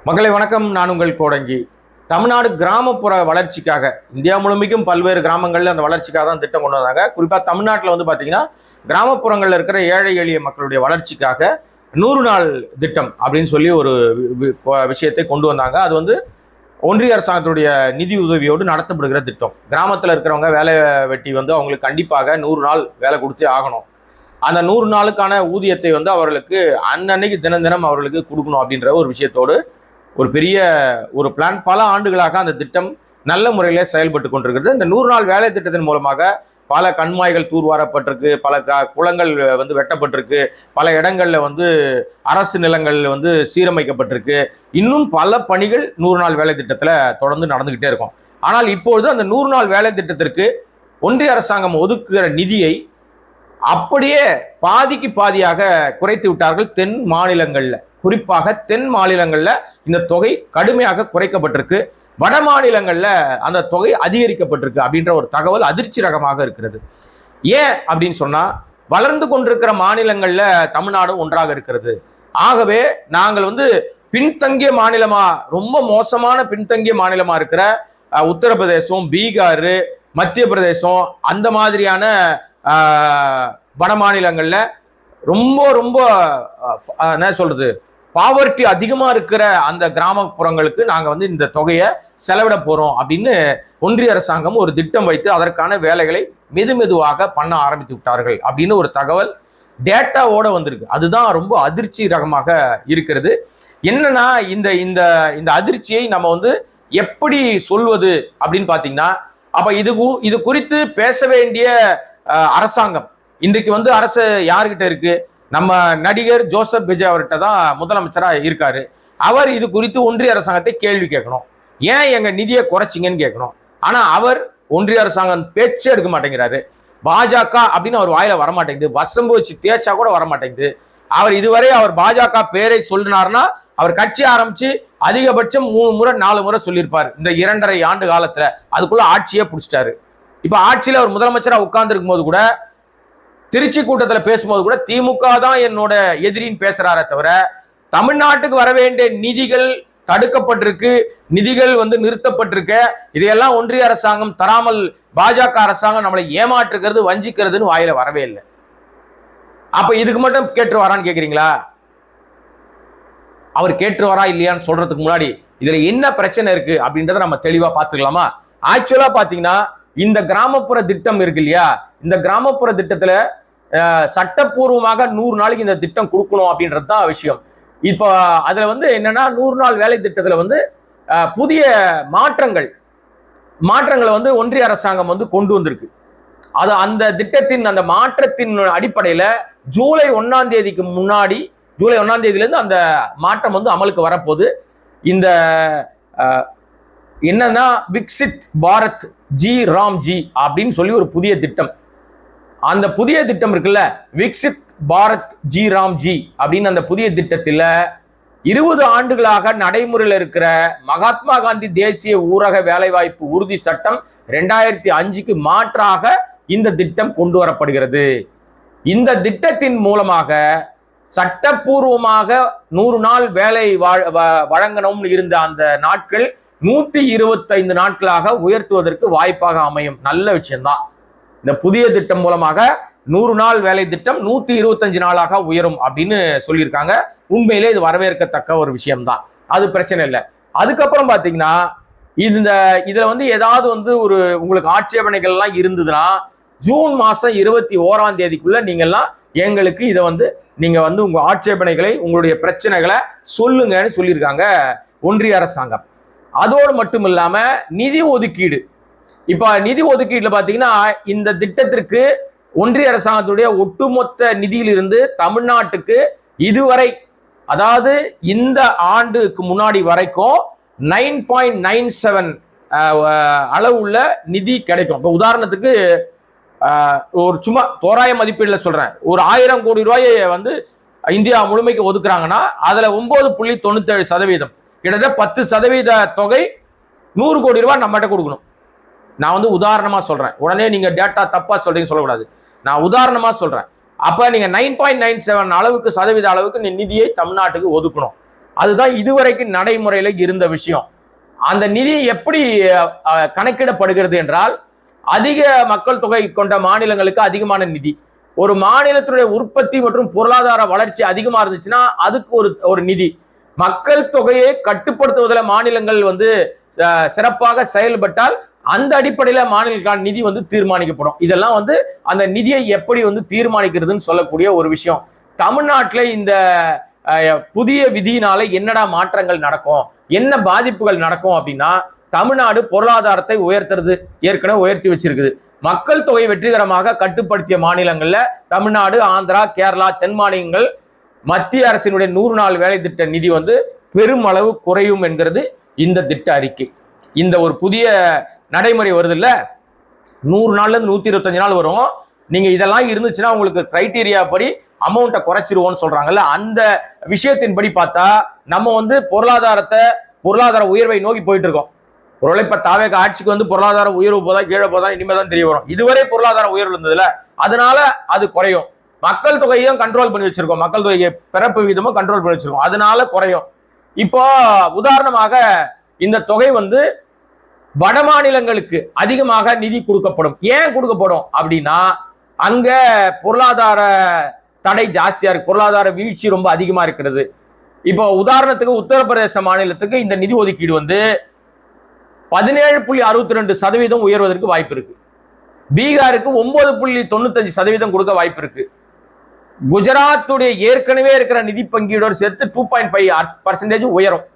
மக்களை வணக்கம். நான் உங்கள் கோடங்கி. தமிழ்நாடு கிராமப்புற வளர்ச்சிக்காக இந்தியா முழுமைக்கும் பல்வேறு கிராமங்களில் அந்த வளர்ச்சிக்காக தான் திட்டம் கொண்டு வந்தாங்க. குறிப்பாக தமிழ்நாட்டில் வந்து பார்த்தீங்கன்னா கிராமப்புறங்களில் இருக்கிற ஏழை எளிய மக்களுடைய வளர்ச்சிக்காக 100 நாள் திட்டம் அப்படின்னு சொல்லி ஒரு விஷயத்தை கொண்டு வந்தாங்க. அது வந்து ஒன்றிய அரசாங்கத்துடைய நிதி உதவியோடு நடத்தப்படுகிற திட்டம். கிராமத்தில் இருக்கிறவங்க வேலை வெட்டி வந்து அவங்களுக்கு கண்டிப்பாக 100 நாள் வேலை கொடுத்தே ஆகணும். அந்த 100 நாளுக்கான ஊதியத்தை வந்து அவர்களுக்கு அன்னன்னைக்கு தினம் தினம் அவர்களுக்கு கொடுக்கணும் அப்படின்ற ஒரு விஷயத்தோடு ஒரு பெரிய ஒரு பிளான் பல ஆண்டுகளாக அந்த திட்டம் நல்ல முறையிலே செயல்பட்டு கொண்டிருக்கிறது. இந்த 100 நாள் வேலை திட்டத்தின் மூலமாக பல கண்மாய்கள் தூர்வாரப்பட்டிருக்கு, பல குளங்கள் வந்து வெட்டப்பட்டிருக்கு, பல இடங்கள்ல வந்து அரசு நிலங்கள் வந்து சீரமைக்கப்பட்டிருக்கு. இன்னும் பல பணிகள் 100 நாள் வேலை திட்டத்துல தொடர்ந்து நடந்துகிட்டே இருக்கும். ஆனால் இப்பொழுது அந்த 100 நாள் வேலை திட்டத்திற்கு ஒன்றிய அரசாங்கம் ஒதுக்குகிற நிதியை அப்படியே பாதிக்கு பாதியாக குறைத்து விட்டார்கள். தென் மாநிலங்கள்ல, குறிப்பாக தென் மாநிலங்கள்ல இந்த தொகை கடுமையாக குறைக்கப்பட்டிருக்கு. வட மாநிலங்கள்ல அந்த தொகை அதிகரிக்கப்பட்டிருக்கு அப்படின்ற ஒரு தகவல் அதிர்ச்சி ரகமாக இருக்கிறது. ஏன் அப்படின்னு சொன்னா, வளர்ந்து கொண்டிருக்கிற மாநிலங்கள்ல தமிழ்நாடு ஒன்றாக இருக்கிறது. ஆகவே நாங்கள் வந்து பின்தங்கிய மாநிலமா, ரொம்ப மோசமான பின்தங்கிய மாநிலமா இருக்கிற உத்தரப்பிரதேசம், பீகார், மத்திய பிரதேசம், அந்த மாதிரியான வட மாநிலங்கள்ல ரொம்ப ரொம்ப என்ன சொல்றது, பாவர்ட்டி அதிகமா இருக்கிற அந்த கிராமப்புறங்களுக்கு நாங்க வந்து இந்த தொகையை செலவிட போறோம் அப்படின்னு ஒன்றிய அரசாங்கம் ஒரு திட்டம் வைத்து அதற்கான வேலைகளை மெதுவாக பண்ண ஆரம்பித்து விட்டார்கள் அப்படின்னு ஒரு தகவல் டேட்டாவோட வந்திருக்கு. அதுதான் ரொம்ப அதிர்ச்சி ரகமாக இருக்கிறது. என்னன்னா, இந்த இந்த இந்த அதிர்ச்சியை நம்ம வந்து எப்படி சொல்வது அப்படின்னு பாத்தீங்கன்னா, அப்ப இது குறித்து பேச வேண்டிய அரசாங்கம் இன்றைக்கு வந்து அரசு யாருக்கிட்ட இருக்கு? நம்ம நடிகர் ஜோசப் விஜய் அவர்கிட்ட தான் முதலமைச்சரா இருக்காரு. அவர் இது குறித்து ஒன்றிய அரசாங்கத்தை கேள்வி கேட்கணும். ஏன் எங்க நிதியை குறைச்சிங்கன்னு கேட்கணும். ஆனா அவர் ஒன்றிய அரசாங்கம் பேச்சே எடுக்க மாட்டேங்கிறாரு. பாஜக அப்படின்னு அவர் வாயில வரமாட்டேங்குது. வசம்பு வச்சு தேய்ச்சா கூட வரமாட்டேங்குது. அவர் இதுவரை அவர் பாஜக பேரை சொல்லினார்னா அவர் கட்சி ஆரம்பிச்சு அதிகபட்சம் 3 முறை 4 முறை சொல்லியிருப்பாரு இந்த 2.5 ஆண்டு காலத்துல. அதுக்குள்ள ஆட்சியே பிடிச்சிட்டாரு. இப்ப ஆட்சியில அவர் முதலமைச்சரா உட்கார்ந்து இருக்கும் போது கூட, திருச்சி கூட்டத்தில் பேசும்போது கூட திமுக தான் என்னோட எதிரின்னு பேசுறாரே தவிர, தமிழ்நாட்டுக்கு வர வேண்டிய நிதிகள் தடுக்கப்பட்டிருக்கு, நிதிகள் வந்து நிறுத்தப்பட்டிருக்க, இதையெல்லாம் ஒன்றிய அரசாங்கம் தராமல் பாஜக அரசாங்கம் நம்மளை ஏமாற்றுகிறது, வஞ்சிக்கிறதுன்னு வாயில வரவே இல்லை. அப்ப இதுக்கு மட்டும் கேட்டு வரான்னு கேக்குறீங்களா? அவர் கேட்டு வரா இல்லையான்னு சொல்றதுக்கு முன்னாடி இதுல என்ன பிரச்சனை இருக்கு அப்படின்றத நம்ம தெளிவா பாத்துக்கலாமா? ஆக்சுவலா பாத்தீங்கன்னா, இந்த கிராமப்புற திட்டம் இருக்கு இல்லையா, இந்த கிராமப்புற திட்டத்துல சட்டப்பூர்வமாக 100 நாளைக்கு இந்த திட்டம் கொடுக்கணும் அப்படின்றது தான் விஷயம். இப்போ அதுல வந்து என்னன்னா, 100 நாள் வேலை திட்டத்துல வந்து புதிய மாற்றங்களை வந்து ஒன்றிய அரசாங்கம் வந்து கொண்டு வந்திருக்கு. அது அந்த திட்டத்தின் அந்த மாற்றத்தின் அடிப்படையில ஜூலை 1ஆம் தேதிக்கு முன்னாடி, ஜூலை 1ஆம் தேதியிலிருந்து அந்த மாற்றம் வந்து அமலுக்கு வரப்போகுது. இந்த என்னன்னா, விக்சித் பாரத் ஜி ராம் ஜி அப்படின்னு சொல்லி ஒரு புதிய திட்டம். அந்த புதிய திட்டம் இருக்குல்ல, விக்சித் பாரத் ஜி ராம் ஜி அப்படின்னு அந்த புதிய திட்டத்தில் 20 ஆண்டுகளாக நடைமுறையில் இருக்கிற மகாத்மா காந்தி தேசிய ஊரக வேலைவாய்ப்பு உறுதி சட்டம் 2005க்கு மாற்றாக இந்த திட்டம் கொண்டு வரப்படுகிறது. இந்த திட்டத்தின் மூலமாக சட்டப்பூர்வமாக 100 நாள் வேலை வழங்கணும்னு இருந்த அந்த நாட்கள் 125 நாட்களாக உயர்த்துவதற்கு வாய்ப்பாக அமையும். நல்ல விஷயம்தான். இந்த புதிய திட்டம் மூலமாக 100 நாள் வேலை திட்டம் 125 நாளாக உயரும் அப்படின்னு சொல்லியிருக்காங்க. உண்மையிலே இது வரவேற்கத்தக்க ஒரு விஷயம்தான். அது பிரச்சனை இல்லை. அதுக்கப்புறம் பாத்தீங்கன்னா, இதுல வந்து ஏதாவது வந்து ஒரு உங்களுக்கு ஆட்சேபனைகள் எல்லாம் இருந்ததுன்னா, ஜூன் மாசம் 21ஆம் தேதிக்குள்ள நீங்கெல்லாம் எங்களுக்கு இதை வந்து நீங்க வந்து உங்க ஆட்சேபனைகளை, உங்களுடைய பிரச்சனைகளை சொல்லுங்கன்னு சொல்லியிருக்காங்க ஒன்றிய அரசாங்கம். அதோடு மட்டும் இல்லாம நிதி ஒதுக்கீடு. இப்ப நிதி ஒதுக்கீடுல பாத்தீங்கன்னா, இந்த திட்டத்திற்கு ஒன்றிய அரசாங்கத்துடைய ஒட்டுமொத்த நிதியிலிருந்து தமிழ்நாட்டுக்கு இதுவரை, அதாவது இந்த ஆண்டுக்கு முன்னாடி வரைக்கும் 9.97 அளவுள்ள நிதி கிடைக்கும். இப்ப உதாரணத்துக்கு ஒரு சும்மா தோராய மதிப்பீடுல சொல்றேன், ஒரு 1000 கோடி ரூபாயை வந்து இந்தியா முழுமைக்கு ஒதுக்குறாங்கன்னா அதுல 9.97%, கிட்டத்தட்ட 10% தொகை 100 கோடி ரூபாய் நம்மகிட்ட கொடுக்கணும். நான் வந்து உதாரணமா சொல்றேன், உடனே நீங்க டேட்டா தப்பா சொல்றீங்க சொல்லக்கூடாது. நான் உதாரணமா சொல்றேன். அப்ப நீங்க 9.97 அளவுக்கு சதவீத அளவுக்கு நிதியை தமிழ்நாட்டுக்கு ஒதுக்கணும். அதுதான் இதுவரைக்கும் நடைமுறையில இருந்த விஷயம். அந்த நிதி எப்படி கணக்கிடப்படுகிறது என்றால், அதிக மக்கள் தொகை கொண்ட மாநிலங்களுக்கு அதிகமான நிதி, ஒரு மாநிலத்தினுடைய உற்பத்தி மற்றும் பொருளாதார வளர்ச்சி அதிகமா இருந்துச்சுன்னா அதுக்கு ஒரு நிதி, மக்கள் தொகையை கட்டுப்படுத்துவதில் மாநிலங்கள் சிறப்பாக செயல்பட்டால் அந்த அடிப்படையில மாநிலங்களுக்கான நிதி தீர்மானிக்கப்படும். இதெல்லாம் அந்த நிதியை எப்படி தீர்மானிக்கிறதுன்னு சொல்லக்கூடிய ஒரு விஷயம். தமிழ்நாட்டில் இந்த புதிய விதியினால என்னடா மாற்றங்கள் நடக்கும், என்ன பாதிப்புகள் நடக்கும் அப்படின்னா, தமிழ்நாடு பொருளாதாரத்தை உயர்த்துறது ஏற்கனவே உயர்த்தி வச்சிருக்குது. மக்கள் தொகை வெற்றிகரமாக கட்டுப்படுத்திய மாநிலங்கள்ல தமிழ்நாடு, ஆந்திரா, கேரளா, தென் மாநிலங்கள் மத்திய அரசினுடைய 100 நாள் வேலை திட்ட நிதி பெருமளவு குறையும் என்கிறது இந்த திட்ட அறிக்கை. இந்த ஒரு புதிய நடைமுறை வருது இல்ல, 100 நாள்ல இருந்து 125 நாள் வரும். நீங்க இதெல்லாம் இருந்துச்சுன்னா உங்களுக்கு கிரைட்டீரியா படி அமௌண்ட்டை குறைச்சிருவோம்னு சொல்றாங்கல்ல, அந்த விஷயத்தின்படி பார்த்தா நம்ம பொருளாதார உயர்வை நோக்கி போயிட்டு இருக்கோம். ஒருவேளை இப்ப தாவேக ஆட்சிக்கு பொருளாதார உயர்வு போதா கீழே போதா இனிமேதான் தெரிய வரும். இதுவரை பொருளாதார உயர்வு இருந்ததுல, அதனால அது குறையும். மக்கள் தொகையும் கண்ட்ரோல் பண்ணி வச்சிருக்கோம், மக்கள் தொகையை பிறப்பு வீதமும் கண்ட்ரோல் பண்ணி வச்சிருக்கோம், அதனால குறையும். இப்போ உதாரணமாக இந்த தொகை வட மாநிலங்களுக்கு அதிகமாக நிதி கொடுக்கப்படும். ஏன் கொடுக்கப்படும் அப்படின்னா, அங்க பொருளாதார தடை ஜாஸ்தியா இருக்கு, பொருளாதார வீழ்ச்சி ரொம்ப அதிகமா இருக்கிறது. இப்போ உதாரணத்துக்கு உத்தரப்பிரதேச மாநிலத்துக்கு இந்த நிதி ஒதுக்கீடு 17.62% உயர்வதற்கு வாய்ப்பு இருக்கு. பீகாருக்கு 9.95% கொடுக்க வாய்ப்பு இருக்கு. குஜராத்துடைய ஏற்கனவே இருக்கிற நிதி பங்கீடோடு சேர்த்து 2.5% உயரும்.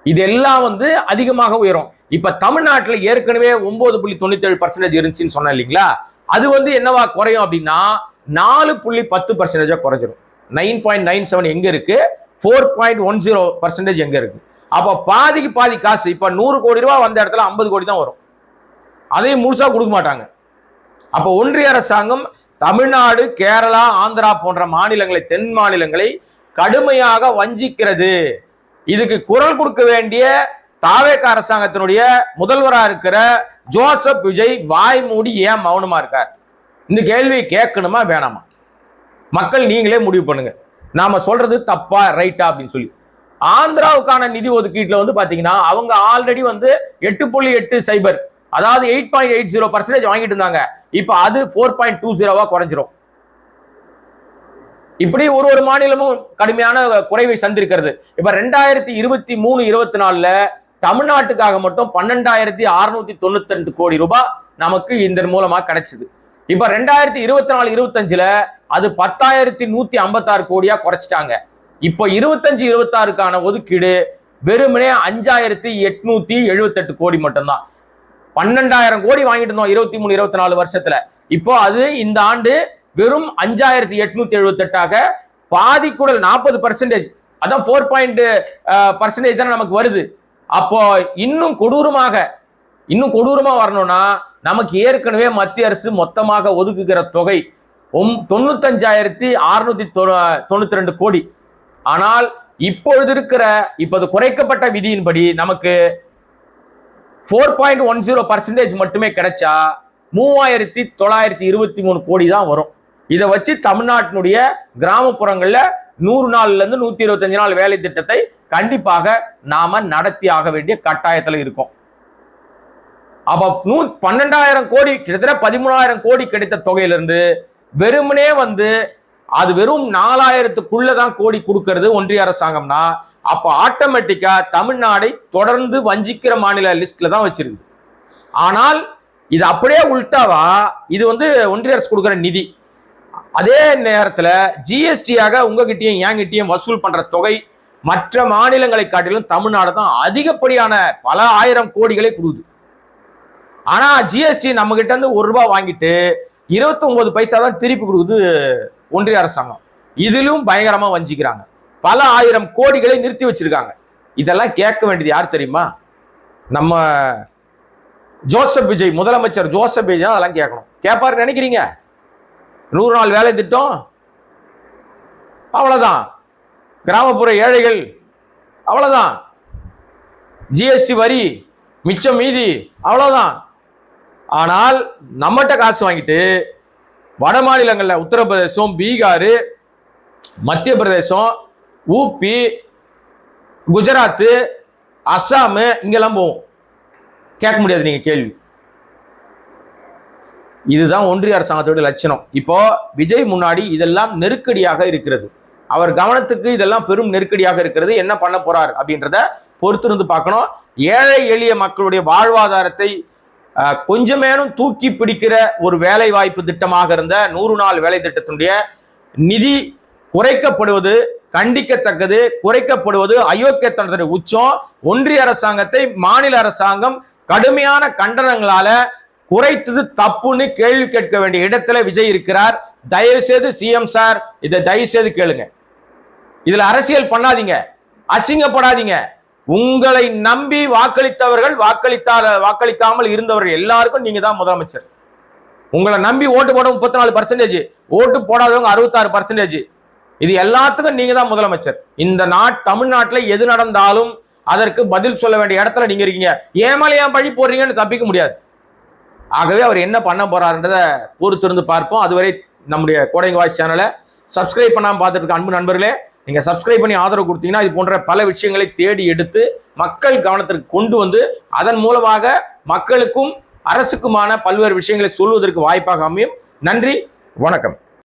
இதெல்லாம் அதிகமாக உயரும். இப்ப தமிழ்நாட்டில் ஏற்கனவே 9.97% இருந்துச்சுன்னு சொன்ன இல்லைங்களா, அது என்னவா குறையும் அப்படின்னா 4.10% குறைஞ்சிரும். 9.97 எங்க இருக்கு, 4.10% எங்க இருக்கு. அப்ப பாதிக்கு பாதி காசு, இப்ப 100 கோடி ரூபாய் வந்த இடத்துல 50 கோடி தான் வரும். அதையும் முழுசா கொடுக்க மாட்டாங்க. அப்ப ஒன்றிய அரசாங்கம் தமிழ்நாடு, கேரளா, ஆந்திரா போன்ற மாநிலங்களை, தென் மாநிலங்களை கடுமையாக வஞ்சிக்கிறது. இதுக்கு குரல் கொடுக்க வேண்டிய தாவேக அரசாங்கத்தினுடைய முதல்வரா இருக்கிற ஜோசப் விஜய் வாய் மூடி ஏன் மௌனமா இருக்கார்? இந்த கேள்வியை கேட்கணுமா வேணாமா? மக்கள் நீங்களே முடிவு பண்ணுங்க, நாம சொல்றது தப்பா ரைட்டா அப்படின்னு சொல்லி. ஆந்திராவுக்கான நிதி ஒதுக்கீட்டுல பாத்தீங்கன்னா அவங்க ஆல்ரெடி 8.80, அதாவது 8.80% வாங்கிட்டு இருந்தாங்க. இப்ப அது 4.20 குறைஞ்சிரும். இப்படி ஒரு மாநிலமும் கடுமையான குறைவை சந்திருக்கிறது. இப்ப 2023-24 தமிழ்நாட்டுக்காக மட்டும் 12,692 கோடி ரூபாய் நமக்கு இந்த மூலமா கிடைச்சது. இப்ப 2024-25 அது 10,156 கோடியா குறைச்சிட்டாங்க. இப்போ 25-26க்கான ஒதுக்கீடு வெறுமனே 5,878 கோடி மட்டும்தான். 12,000 கோடி வாங்கிட்டு இருந்தோம் 23-24 வருஷத்துல. இப்போ அது இந்த ஆண்டு வெறும் 5,878 பாதிக்குடல் 40%, அதான் 4% தான் நமக்கு வருது. அப்போ இன்னும் கொடூரமா வரணும்னா நமக்கு ஏற்கனவே மத்திய அரசு மொத்தமாக ஒதுக்குகிற தொகை 95,692 கோடி. ஆனால் இப்போது குறைக்கப்பட்ட விதியின்படி நமக்கு 4.10% மட்டுமே கிடைச்சா 3,923 கோடி தான் வரும். இதை வச்சு தமிழ்நாட்டினுடைய கிராமப்புறங்கள்ல 100 நாள்ல இருந்து 125 நாள் வேலை திட்டத்தை கண்டிப்பாக நாம நடத்தி ஆக வேண்டிய கட்டாயத்துல இருக்கும். அப்ப 12,000 கோடி, கிட்டத்தட்ட 13,000 கோடி கிடைத்த தொகையிலிருந்து வெறுமனே அது வெறும் 4,000க்குள்ளதான் கோடி கொடுக்கிறது ஒன்றிய அரசாங்கம்னா, அப்ப ஆட்டோமேட்டிக்கா தமிழ்நாடை தொடர்ந்து வஞ்சிக்கிற மாநில லிஸ்ட்ல தான் வச்சிருக்கு. ஆனால் இது அப்படியே உள்டாவா, இது ஒன்றிய அரசு கொடுக்கிற நிதி. அதே நேரத்துல ஜிஎஸ்டியாக உங்ககிட்டயும் என்கிட்டயும் வசூல் பண்ற தொகை மற்ற மாநிலங்களை காட்டிலும் தமிழ்நாடு தான் அதிகப்படியான பல ஆயிரம் கோடிகளை கொடுக்குது. ஆனா ஜிஎஸ்டி நம்ம கிட்ட இருந்து ₹1 வாங்கிட்டு 29 பைசா தான் திருப்பி கொடுக்குது ஒன்றிய அரசாங்கம். இதிலும் பயங்கரமா வஞ்சிக்கிறாங்க, பல ஆயிரம் கோடிகளை நிறுத்தி வச்சிருக்காங்க. இதெல்லாம் கேட்க வேண்டியது யார் தெரியுமா? நம்ம ஜோசப் விஜய், முதலமைச்சர் ஜோசப் விஜய் அதெல்லாம் கேட்கணும். கேட்பாரு நினைக்கிறீங்க? 100 நாள் வேலை திட்டம் அவ்வளவுதான், கிராமப்புற ஏழைகள் அவ்வளவுதான், ஜிஎஸ்டி வரி மிச்சம் மீதி அவ்வளவுதான். ஆனால் நம்மகிட்ட காசு வாங்கிட்டு வட மாநிலங்கள்ல உத்தரப்பிரதேசம், பீகார், மத்திய பிரதேசம், ஊபி, குஜராத், அஸ்ஸாம் இங்கெல்லாம் போவோம். கேட்க முடியாது நீங்க கேள்வி. இதுதான் ஒன்றிய அரசாங்கத்தோட லட்சணம். இப்போ விஜய் முன்னாடி இதெல்லாம் நெருக்கடியாக இருக்கிறது. அவர் கவனத்துக்கு இதெல்லாம் பெரும் நெருக்கடியாக இருக்கிறது. என்ன பண்ண போறார் அப்படின்றத பொறுத்திருந்து பார்க்கணும். ஏழை எளிய மக்களுடைய வாழ்வாதாரத்தை கொஞ்சமேனும் தூக்கி பிடிக்கிற ஒரு வேலை வாய்ப்பு திட்டமாக இருந்த 100 நாள் வேலை திட்டத்தினுடைய நிதி குறைக்கப்படுவது கண்டிக்கத்தக்கது. குறைக்கப்படுவது அயோக்கியத்தனத்தின் உச்சம். ஒன்றிய அரசாங்கத்தை மாநில அரசாங்கம் கடுமையான கண்டனங்களால குறைத்தது தப்புன்னு கேள்வி கேட்க வேண்டிய இடத்துல விஜய் இருக்கிறார். தயவு செய்து சிஎம் சார் இதை தயவு செய்து கேளுங்க. இதுல அரசியல் பண்ணாதீங்க, அசிங்கப்படாதீங்க. உங்களை நம்பி வாக்களித்தவர்கள், வாக்களிக்காமல் இருந்தவர்கள் எல்லாருக்கும் நீங்க தான் முதலமைச்சர். உங்களை நம்பி ஓட்டு போட 34%, ஓட்டு போடாதவங்க 66%. இது எல்லாத்துக்கும் நீங்க தான் முதலமைச்சர். இந்த தமிழ்நாட்டில் எது நடந்தாலும் அதற்கு பதில் சொல்ல வேண்டிய இடத்துல நீங்க இருக்கீங்க. ஏமால ஏன் பழி போடுறீங்கன்னு தப்பிக்க முடியாது. ஆகவே அவர் என்ன பண்ண போறாருன்றதை பொறுத்திருந்து பார்ப்போம். அதுவரை நம்முடைய கோடங்கி வாய்ஸ் சேனலை சப்ஸ்கிரைப் பண்ணாம பார்த்துட்டு இருக்க அன்பு நண்பர்களே, நீங்க சப்ஸ்கிரைப் பண்ணி ஆதரவு கொடுத்தீங்கன்னா இது போன்ற பல விஷயங்களை தேடி எடுத்து மக்கள் கவனத்திற்கு கொண்டு வந்து அதன் மூலமாக மக்களுக்கும் அரசுக்குமான பல்வேறு விஷயங்களை சொல்வதற்கு வாய்ப்பாக அமையும். நன்றி, வணக்கம்.